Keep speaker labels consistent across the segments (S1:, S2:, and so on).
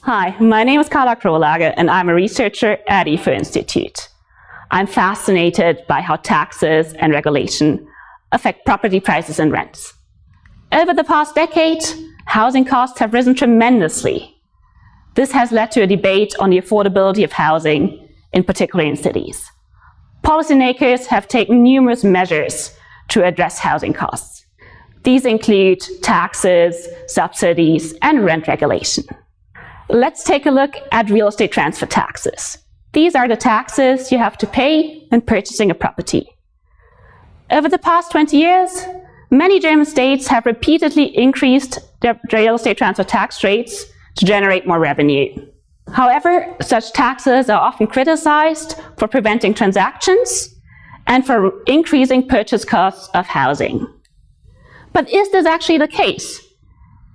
S1: Hi, my name is Carla and I'm a researcher at Institut. I'm fascinated by how taxes and regulation affect property prices and rents. Over the past decade, housing costs have risen tremendously. This has led to a debate on the affordability of housing, in particular in cities. Policymakers have taken numerous measures to address housing costs. These include taxes, subsidies, and rent regulation. Let's take a look at real estate transfer taxes. These are the taxes you have to pay when purchasing a property. Over the past 20 years, many German states have repeatedly increased their real estate transfer tax rates to generate more revenue. However, such taxes are often criticized for preventing transactions and for increasing purchase costs of housing. But is this actually the case?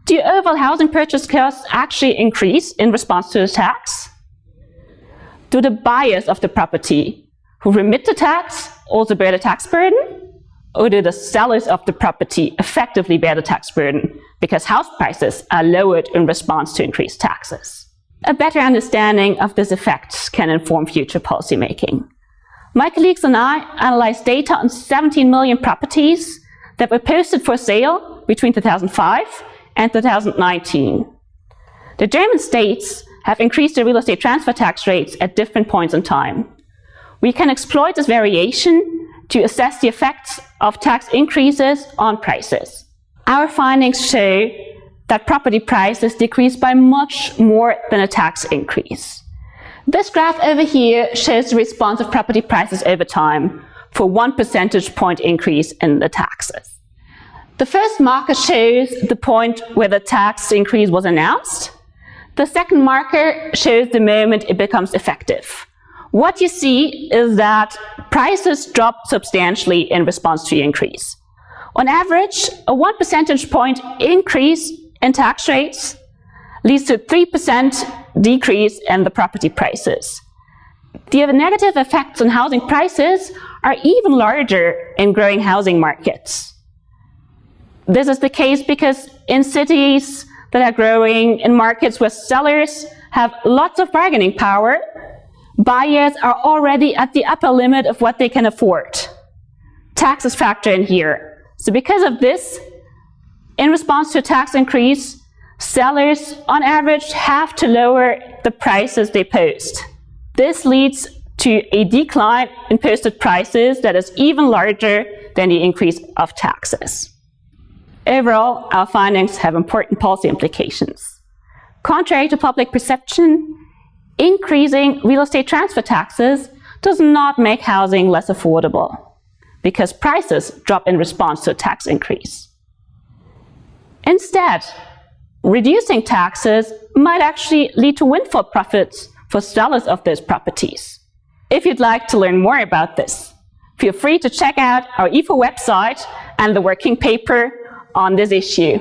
S1: Do overall housing purchase costs actually increase in response to the tax? Do the buyers of the property who remit the tax also bear the tax burden? Or do the sellers of the property effectively bear the tax burden because house prices are lowered in response to increased taxes? A better understanding of this effect can inform future policymaking. My colleagues and I analyzed data on 17 million properties that were posted for sale between 2005 and 2019. The German states have increased their real estate transfer tax rates at different points in time. We can exploit this variation to assess the effects of tax increases on prices. Our findings show that property prices decreased by much more than a tax increase. This graph over here shows the response of property prices over time for 1 percentage point increase in the taxes. The first marker shows the point where the tax increase was announced. The second marker shows the moment it becomes effective. What you see is that prices drop substantially in response to the increase. On average, a 1 percentage point increase in tax rates leads to a 3% decrease in the property prices. The negative effects on housing prices are even larger in growing housing markets. This is the case because in cities that are growing, in markets where sellers have lots of bargaining power, buyers are already at the upper limit of what they can afford. Taxes factor in here. So because of this, in response to a tax increase, sellers on average have to lower the prices they post. This leads to a decline in posted prices that is even larger than the increase of taxes. Overall, our findings have important policy implications. Contrary to public perception, increasing real estate transfer taxes does not make housing less affordable because prices drop in response to a tax increase. Instead, reducing taxes might actually lead to windfall profits for sellers of those properties. If you'd like to learn more about this, feel free to check out our CESifo website and the working paper on this issue.